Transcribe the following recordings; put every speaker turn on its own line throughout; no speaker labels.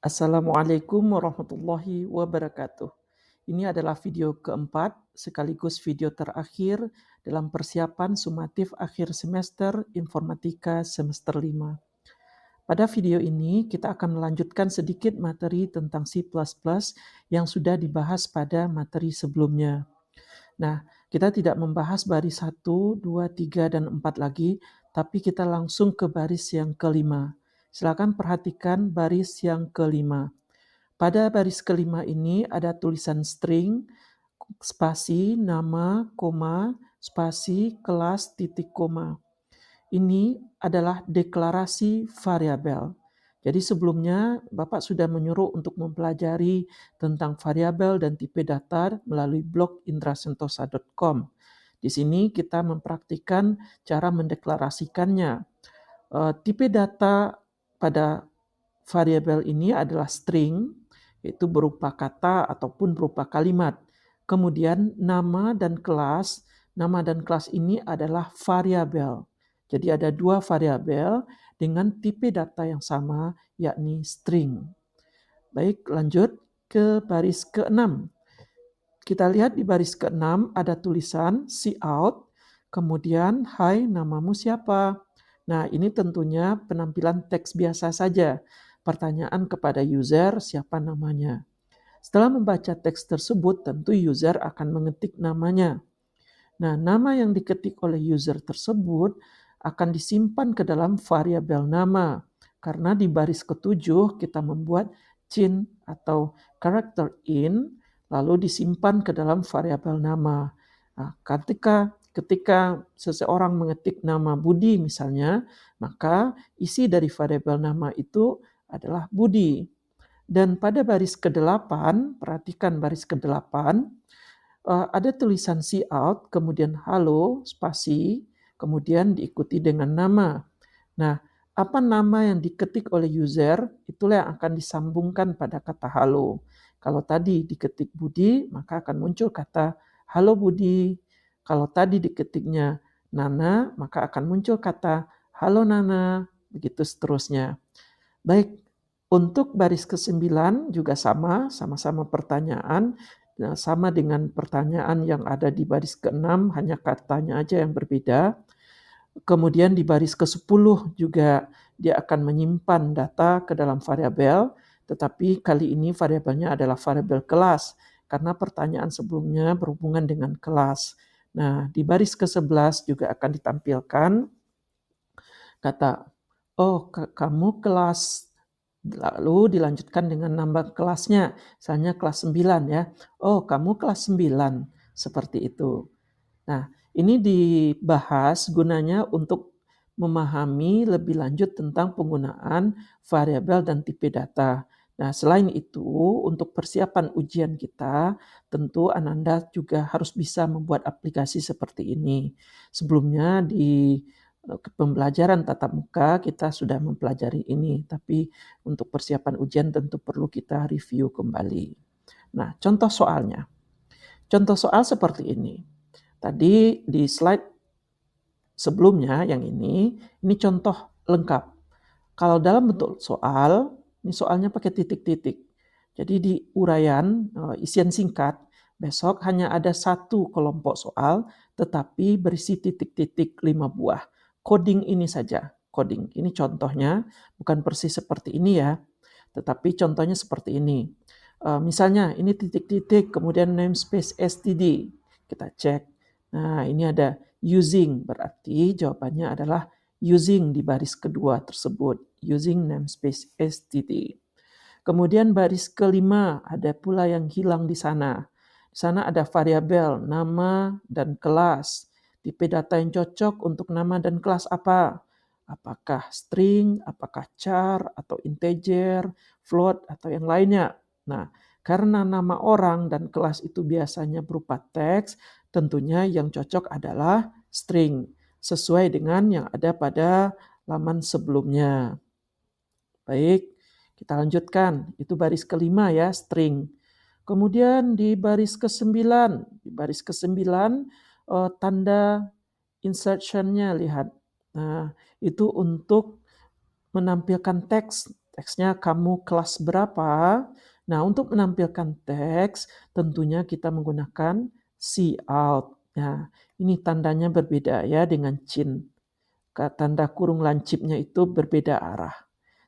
Assalamualaikum warahmatullahi wabarakatuh. Ini adalah video keempat sekaligus video terakhir dalam persiapan sumatif akhir semester Informatika semester 5. Pada video ini kita akan melanjutkan sedikit materi tentang C++ yang sudah dibahas pada materi sebelumnya. Nah, kita tidak membahas baris 1, 2, 3, dan 4 lagi, tapi kita langsung ke baris yang kelima. Silakan perhatikan baris yang kelima. Pada baris kelima ini ada tulisan string, spasi, nama, koma, spasi, kelas, titik, koma. Ini adalah deklarasi variabel. Jadi sebelumnya Bapak sudah menyuruh untuk mempelajari tentang variabel dan tipe data melalui blog indrasentosa.com. Di sini kita mempraktikkan cara mendeklarasikannya. Tipe data pada variabel ini adalah string, yaitu berupa kata ataupun berupa kalimat. Kemudian nama dan kelas ini adalah variabel. Jadi ada dua variabel dengan tipe data yang sama, yakni string. Baik, lanjut ke baris ke-6. Kita lihat di baris ke-6 ada tulisan cout, kemudian hai namamu siapa. Nah, ini tentunya penampilan teks biasa saja. Pertanyaan kepada user siapa namanya. Setelah membaca teks tersebut, tentu user akan mengetik namanya. Nah, nama yang diketik oleh user tersebut akan disimpan ke dalam variabel nama. Karena di baris ke-7 kita membuat cin atau character in, lalu disimpan ke dalam variabel nama. Nah, ketika seseorang mengetik nama Budi misalnya, maka isi dari variabel nama itu adalah Budi. Dan pada baris ke-8, perhatikan baris ke-8, ada tulisan cout, kemudian halo, spasi, kemudian diikuti dengan nama. Nah, apa nama yang diketik oleh user, itulah yang akan disambungkan pada kata halo. Kalau tadi diketik Budi, maka akan muncul kata halo Budi. Kalau tadi diketiknya Nana, maka akan muncul kata halo Nana, begitu seterusnya. Baik, untuk baris ke-9 juga sama-sama pertanyaan, sama dengan pertanyaan yang ada di baris ke-6, hanya katanya aja yang berbeda. Kemudian di baris ke-10 juga dia akan menyimpan data ke dalam variabel, tetapi kali ini variabelnya adalah variabel kelas, karena pertanyaan sebelumnya berhubungan dengan kelas. Nah, di baris ke-11 juga akan ditampilkan kata, oh kamu kelas, lalu dilanjutkan dengan nambah kelasnya, misalnya kelas 9 ya. Oh, kamu kelas 9, seperti itu. Nah, ini dibahas gunanya untuk memahami lebih lanjut tentang penggunaan variabel dan tipe data. Nah, selain itu, untuk persiapan ujian kita, tentu Ananda juga harus bisa membuat aplikasi seperti ini. Sebelumnya di pembelajaran tatap muka kita sudah mempelajari ini, tapi untuk persiapan ujian tentu perlu kita review kembali. Nah, contoh soalnya. Contoh soal seperti ini. Tadi di slide sebelumnya yang ini contoh lengkap. Kalau dalam bentuk soal, ini soalnya pakai titik-titik. Jadi di uraian isian singkat, besok hanya ada satu kelompok soal, tetapi berisi titik-titik 5 buah. Coding ini saja, coding. Ini contohnya, bukan persis seperti ini ya, tetapi contohnya seperti ini. Misalnya ini titik-titik, kemudian namespace std. Kita cek. Nah, ini ada using, berarti jawabannya adalah using di baris kedua tersebut, using namespace std. Kemudian baris kelima ada pula yang hilang di sana. Di sana ada variabel nama dan kelas. Tipe data yang cocok untuk nama dan kelas apa? Apakah string, apakah char, atau integer, float, atau yang lainnya. Nah, karena nama orang dan kelas itu biasanya berupa teks, tentunya yang cocok adalah string, sesuai dengan yang ada pada laman sebelumnya. Baik, kita lanjutkan. Itu baris kelima ya, string. Kemudian di baris ke-9 tanda insertion-nya lihat. Nah, itu untuk menampilkan teks Teksnya kamu kelas berapa? Nah, untuk menampilkan teks, tentunya kita menggunakan see out. Nah, ini tandanya berbeda ya dengan chin. Tanda kurung lancipnya itu berbeda arah.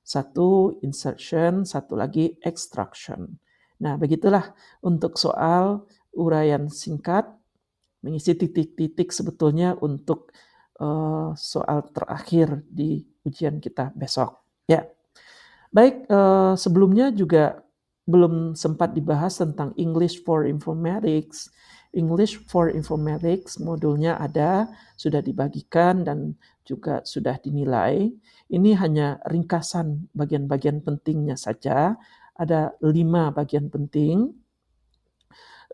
Satu insertion, satu lagi extraction. Nah, begitulah untuk soal uraian singkat, mengisi titik-titik sebetulnya untuk soal terakhir di ujian kita besok. Ya, baik, sebelumnya juga belum sempat dibahas tentang English for Informatics. English for Informatics modulnya ada, sudah dibagikan dan juga sudah dinilai. Ini hanya ringkasan bagian-bagian pentingnya saja. Ada 5 bagian penting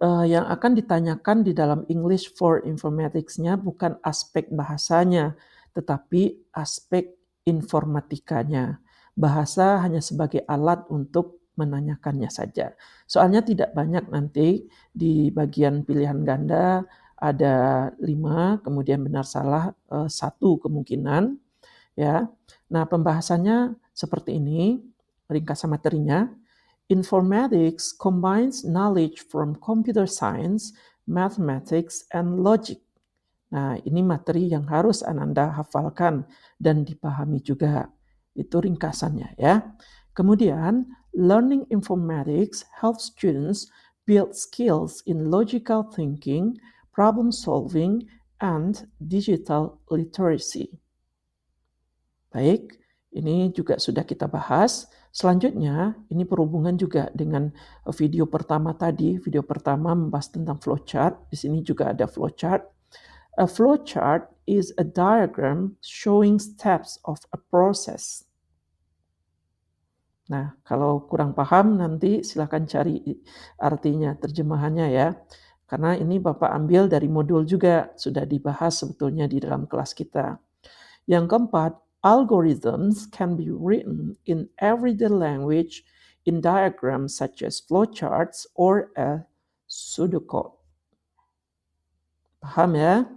yang akan ditanyakan di dalam English for Informatics-nya bukan aspek bahasanya, tetapi aspek informatikanya. Bahasa hanya sebagai alat untuk menanyakannya saja. Soalnya tidak banyak nanti di bagian pilihan ganda ada 5, kemudian benar salah 1 kemungkinan. Ya, nah pembahasannya seperti ini, ringkasan materinya. Informatics combines knowledge from computer science, mathematics, and logic. Nah, ini materi yang harus Ananda hafalkan dan dipahami juga. Itu ringkasannya ya. Kemudian, learning informatics helps students build skills in logical thinking, problem solving, and digital literacy. Baik, ini juga sudah kita bahas. Selanjutnya, ini berhubungan juga dengan video pertama tadi. Video pertama membahas tentang flowchart. Di sini juga ada flowchart. A flowchart is a diagram showing steps of a process. Nah, kalau kurang paham nanti silakan cari artinya, terjemahannya ya. Karena ini Bapak ambil dari modul juga, sudah dibahas sebetulnya di dalam kelas kita. Yang keempat, algorithms can be written in everyday language in diagrams such as flowcharts or a pseudocode. Paham ya?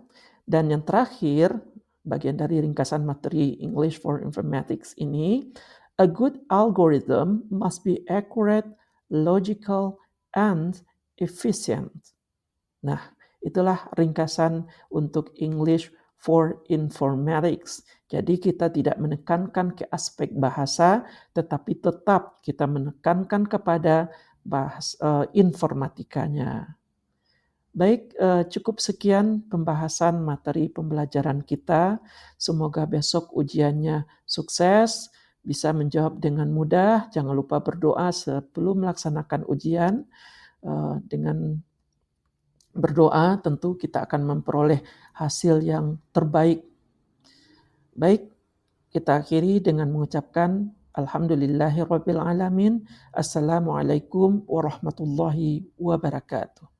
Dan yang terakhir, bagian dari ringkasan materi English for Informatics ini, a good algorithm must be accurate, logical, and efficient. Nah, itulah ringkasan untuk English for Informatics. Jadi kita tidak menekankan ke aspek bahasa, tetapi tetap kita menekankan kepada informatikanya. Baik, cukup sekian pembahasan materi pembelajaran kita. Semoga besok ujiannya sukses, bisa menjawab dengan mudah. Jangan lupa berdoa sebelum melaksanakan ujian. Dengan berdoa tentu kita akan memperoleh hasil yang terbaik. Baik, kita akhiri dengan mengucapkan Alhamdulillahirabbil alamin. Assalamualaikum warahmatullahi wabarakatuh.